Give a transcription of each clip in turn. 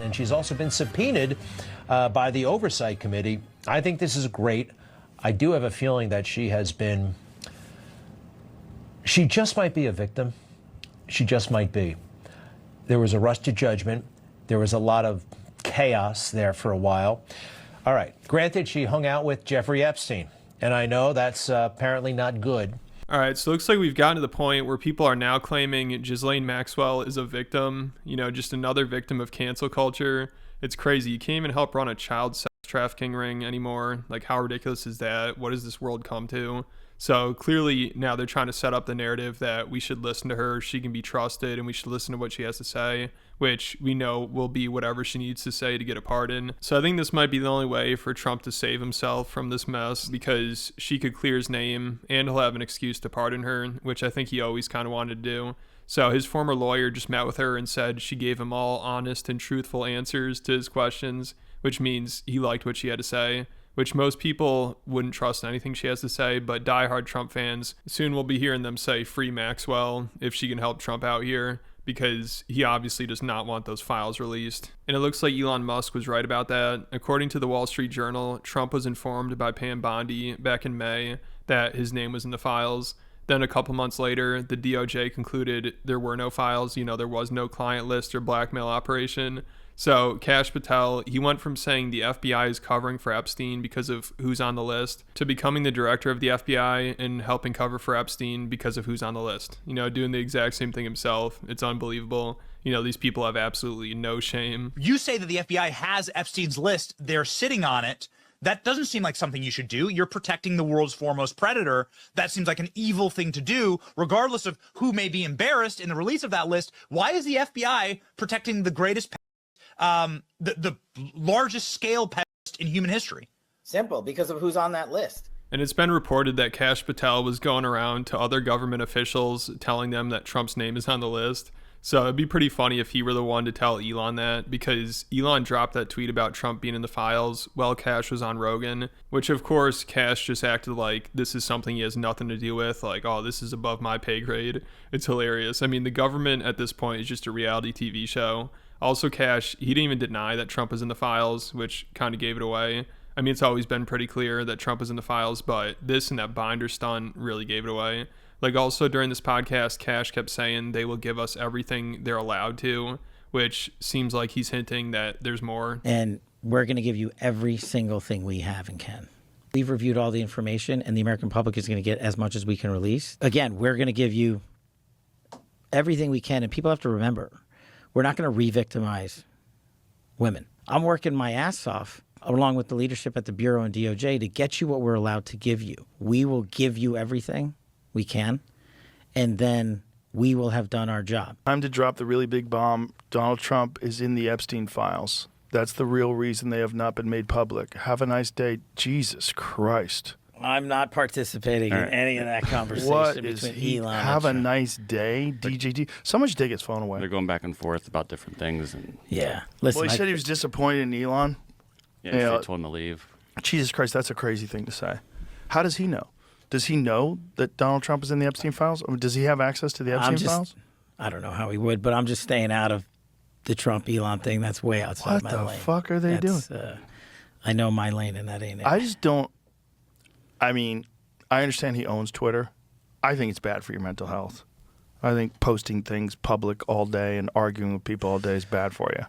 and she's also been subpoenaed by the Oversight Committee. I think this is great. I do have a feeling that she just might be a victim. She just might be. There was a rush to judgment. There was a lot of chaos there for a while. All right. Granted, she hung out with Jeffrey Epstein, and I know that's apparently not good. All right, so it looks like we've gotten to the point where people are now claiming Ghislaine Maxwell is a victim, just another victim of cancel culture. It's crazy. You can't even help run a child sex trafficking ring anymore. Like, how ridiculous is that? What does this world come to? So clearly now they're trying to set up the narrative that we should listen to her, she can be trusted, and we should listen to what she has to say, which we know will be whatever she needs to say to get a pardon. So I think this might be the only way for Trump to save himself from this mess, because she could clear his name and he'll have an excuse to pardon her, which I think he always kind of wanted to do. So his former lawyer just met with her and said she gave him all honest and truthful answers to his questions, which means he liked what she had to say, which most people wouldn't trust anything she has to say, but diehard Trump fans soon will be hearing them say free Maxwell if she can help Trump out here, because he obviously does not want those files released. And it looks like Elon Musk was right about that. According to the Wall Street Journal, Trump was informed by Pam Bondi back in May that his name was in the files. Then a couple months later, the DOJ concluded there were no files, there was no client list or blackmail operation. So Kash Patel, he went from saying the FBI is covering for Epstein because of who's on the list to becoming the director of the FBI and helping cover for Epstein because of who's on the list. Doing the exact same thing himself. It's unbelievable. These people have absolutely no shame. You say that the FBI has Epstein's list. They're sitting on it. That doesn't seem like something you should do. You're protecting the world's foremost predator. That seems like an evil thing to do, regardless of who may be embarrassed in the release of that list. Why is the FBI protecting the greatest the largest scale pest in human history? Simple, because of who's on that list. And it's been reported that Kash Patel was going around to other government officials telling them that Trump's name is on the list. So it'd be pretty funny if he were the one to tell Elon that, because Elon dropped that tweet about Trump being in the files while Kash was on Rogan, which of course Kash just acted like this is something he has nothing to do with, like, oh, this is above my pay grade. It's hilarious. I mean, the government at this point is just a reality TV show. Also, Kash, he didn't even deny that Trump was in the files, which kind of gave it away. I mean, it's always been pretty clear that Trump is in the files, but this and that binder stunt really gave it away. Like, also during this podcast, Kash kept saying they will give us everything they're allowed to, which seems like he's hinting that there's more. And we're going to give you every single thing we have and can. We've reviewed all the information, and the American public is going to get as much as we can release. Again, we're going to give you everything we can, and people have to remember, we're not going to re-victimize women. I'm working my ass off, along with the leadership at the Bureau and DOJ, to get you what we're allowed to give you. We will give you everything we can, and then we will have done our job. Time to drop the really big bomb. Donald Trump is in the Epstein files. That's the real reason they have not been made public. Have a nice day. Jesus Christ. I'm not participating in any of that conversation between Elon and Have a Trump. nice day, DJD. So much day gets phone away. They're going back and forth about different things. And Yeah. Listen, Well, he said he was disappointed in Elon. yeah, they told him to leave. Jesus Christ, that's a crazy thing to say. How does he know? Does he know that Donald Trump is in the Epstein files? I mean, does he have access to the Epstein files? I don't know how he would, but I'm just staying out of the Trump-Elon thing. That's way outside my lane. What the fuck are they doing? I know my lane, and that ain't it. I just don't. I mean, I understand he owns Twitter. I think it's bad for your mental health. I think posting things public all day and arguing with people all day is bad for you.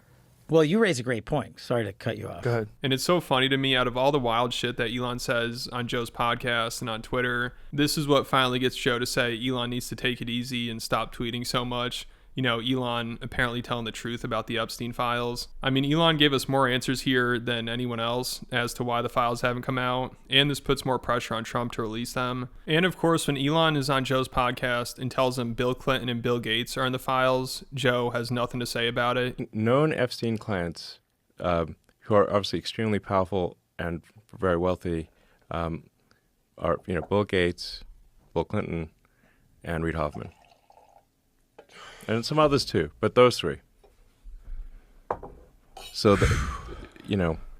Well, you raise a great point. Sorry to cut you off. Go ahead. And it's so funny to me, out of all the wild shit that Elon says on Joe's podcast and on Twitter, this is what finally gets Joe to say Elon needs to take it easy and stop tweeting so much. Elon apparently telling the truth about the Epstein files. I mean, Elon gave us more answers here than anyone else as to why the files haven't come out, and this puts more pressure on Trump to release them. And of course, when Elon is on Joe's podcast and tells him Bill Clinton and Bill Gates are in the files, Joe has nothing to say about it. Known Epstein clients, who are obviously extremely powerful and very wealthy, are Bill Gates, Bill Clinton, and Reid Hoffman. And some others too, but those three. So,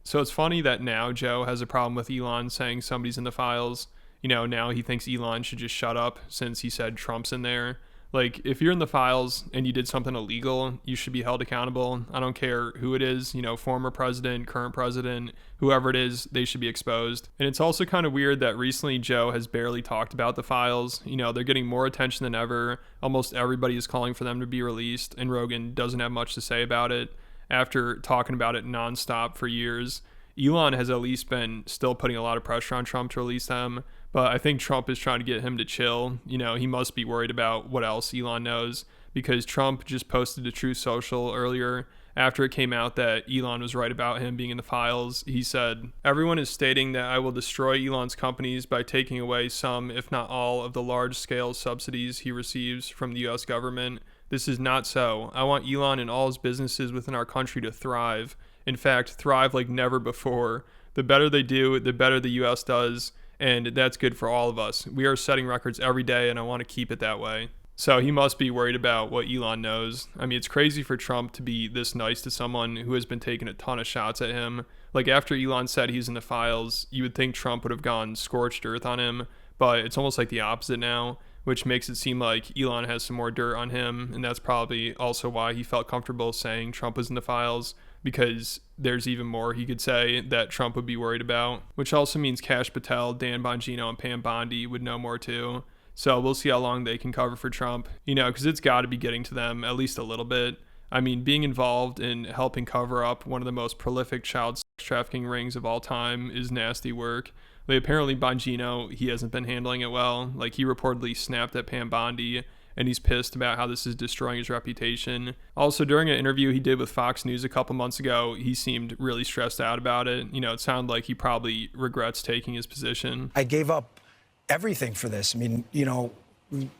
So it's funny that now Joe has a problem with Elon saying somebody's in the files. Now he thinks Elon should just shut up since he said Trump's in there. Like, if you're in the files and you did something illegal, you should be held accountable. I don't care who it is, former president, current president, whoever it is, they should be exposed. And it's also kind of weird that recently Joe has barely talked about the files. They're getting more attention than ever. Almost everybody is calling for them to be released, and Rogan doesn't have much to say about it after talking about it nonstop for years. Elon has at least been still putting a lot of pressure on Trump to release them, but I think Trump is trying to get him to chill. He must be worried about what else Elon knows, because Trump just posted to Truth Social earlier after it came out that Elon was right about him being in the files. He said, "Everyone is stating that I will destroy Elon's companies by taking away some, if not all, of the large-scale subsidies he receives from the U.S. government. This is not so. I want Elon and all his businesses within our country to thrive. In fact, thrive like never before. The better they do, the better the U.S. does, and that's good for all of us. We are setting records every day, and I want to keep it that way." So he must be worried about what Elon knows. I mean, it's crazy for Trump to be this nice to someone who has been taking a ton of shots at him. Like, after Elon said he's in the files, you would think Trump would have gone scorched earth on him, but it's almost like the opposite now, which makes it seem like Elon has some more dirt on him, and that's probably also why he felt comfortable saying Trump was in the files, because there's even more he could say that Trump would be worried about, which also means Kash Patel, Dan Bongino, and Pam Bondi would know more too. So we'll see how long they can cover for Trump, because it's got to be getting to them at least a little bit. I mean, being involved in helping cover up one of the most prolific child sex trafficking rings of all time is nasty work. Like, apparently Bongino, he hasn't been handling it well. Like, he reportedly snapped at Pam Bondi, and he's pissed about how this is destroying his reputation. Also, during an interview he did with Fox News a couple months ago, he seemed really stressed out about it. It sounded like he probably regrets taking his position. I gave up everything for this. I mean,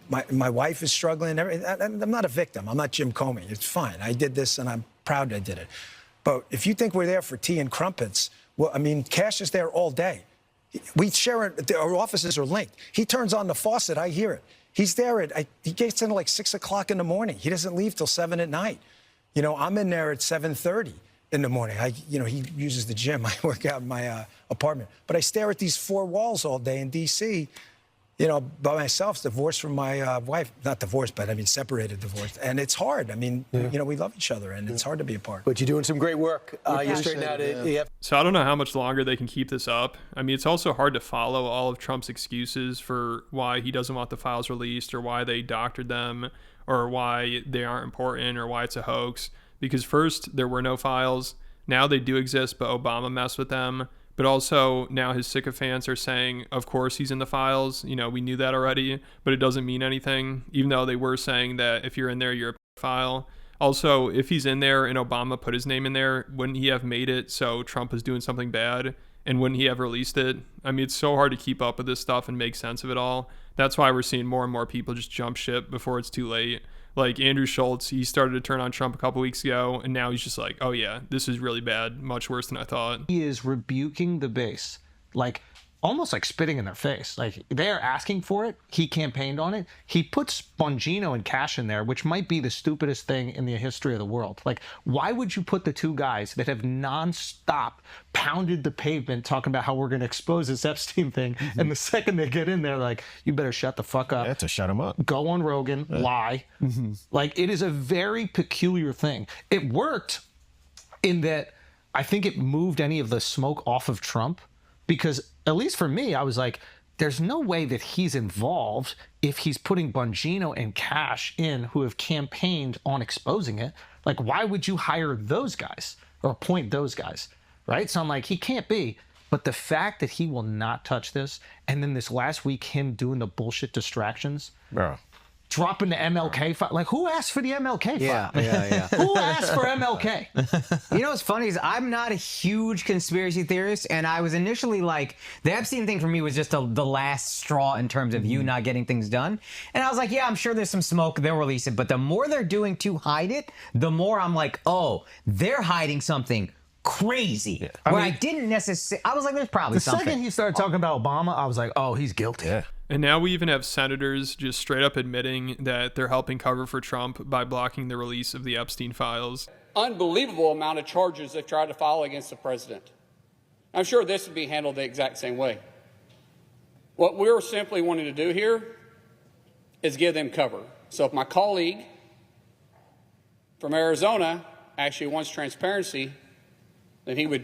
my wife is struggling. I'm not a victim. I'm not Jim Comey. It's fine. I did this, and I'm proud I did it. But if you think we're there for tea and crumpets, well, I mean, Cash is there all day. We share it. Our offices are linked. He turns on the faucet. I hear it. He's there he gets in at like 6 o'clock in the morning. He doesn't leave till 7 at night. I'm in there at 7:30 in the morning. He uses the gym. I work out in my apartment. But I stare at these four walls all day in D.C., by myself, divorced from my wife. Not divorced, but separated, divorced. And it's hard. I mean, we love each other, and it's hard to be apart. But you're doing some great work. You straightened out it. So I don't know how much longer they can keep this up. I mean, it's also hard to follow all of Trump's excuses for why he doesn't want the files released, or why they doctored them, or why they aren't important, or why it's a hoax. Because first, there were no files. Now they do exist, but Obama messed with them. But also, now his sycophants are saying, of course he's in the files. We knew that already, but it doesn't mean anything, even though they were saying that if you're in there, you're a pedophile. Also, if he's in there and Obama put his name in there, wouldn't he have made it so Trump was doing something bad? And wouldn't he have released it? I mean, it's so hard to keep up with this stuff and make sense of it all. That's why we're seeing more and more people just jump ship before it's too late. Like Andrew Schultz, he started to turn on Trump a couple weeks ago, and now he's just like, oh yeah, this is really bad, much worse than I thought. He is rebuking the base, almost like spitting in their face. Like, they are asking for it. He campaigned on it. He puts Bongino and Cash in there, which might be the stupidest thing in the history of the world. Like, why would you put the two guys that have nonstop pounded the pavement talking about how we're going to expose this Epstein thing, and the second they get in there, like, you better shut the fuck up. Yeah, to shut him up. Go on Rogan, lie. Like, it is a very peculiar thing. It worked in that I think it moved any of the smoke off of Trump, because at least for me, I was like, there's no way that he's involved if he's putting Bongino and Cash in, who have campaigned on exposing it. Like, why would you hire those guys or appoint those guys, right? So I'm like, he can't be. But the fact that he will not touch this, and then this last week, him doing the bullshit distractions, Bro. dropping the MLK file. Like, who asked for the MLK file? Yeah. Who asked for MLK? What's funny is I'm not a huge conspiracy theorist, and I was initially like, the Epstein thing for me was just the last straw in terms of you not getting things done. And I was like, yeah, I'm sure there's some smoke, they'll release it. But the more they're doing to hide it, the more I'm like, oh, they're hiding something crazy. Yeah. I didn't necessarily, I was like, there's probably something. The second he started talking about Obama, I was like, oh, he's guilty. Yeah. And now we even have senators just straight up admitting that they're helping cover for Trump by blocking the release of the Epstein files. Unbelievable amount of charges they've tried to file against the president. I'm sure this would be handled the exact same way. What we're simply wanting to do here is give them cover. So if my colleague from Arizona actually wants transparency, then he would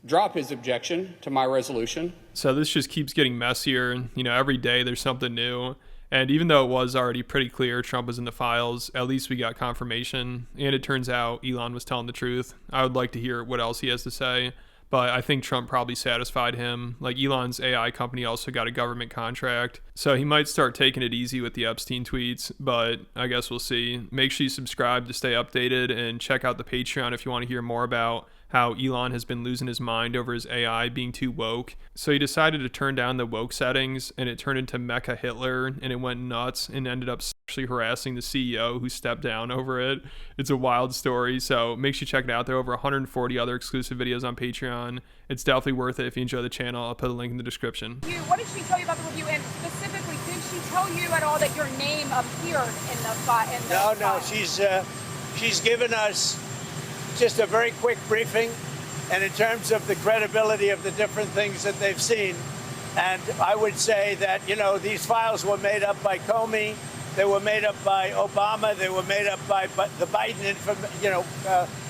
drop his objection to my resolution. So this just keeps getting messier. You know, every day there's something new. And even though it was already pretty clear Trump was in the files, at least we got confirmation. And it turns out Elon was telling the truth. I would like to hear what else he has to say. But I think Trump probably satisfied him. Like, Elon's AI company also got a government contract. So he might start taking it easy with the Epstein tweets, but I guess we'll see. Make sure you subscribe to stay updated and check out the Patreon if you want to hear more about how Elon has been losing his mind over his AI being too woke. So he decided to turn down the woke settings, and it turned into Mecha Hitler, and it went nuts and ended up sexually harassing the CEO who stepped down over it. It's a wild story, so make sure you check it out. There are over 140 other exclusive videos on Patreon. It's definitely worth it if you enjoy the channel. I'll put a link in the description. What did she tell you about the review? And specifically, did she tell you at all that your name appeared in the file? No, she's given us just a very quick briefing, and in terms of the credibility of the different things that they've seen. And I would say that, you know, these files were made up by Comey, they were made up by Obama, they were made up by the Biden,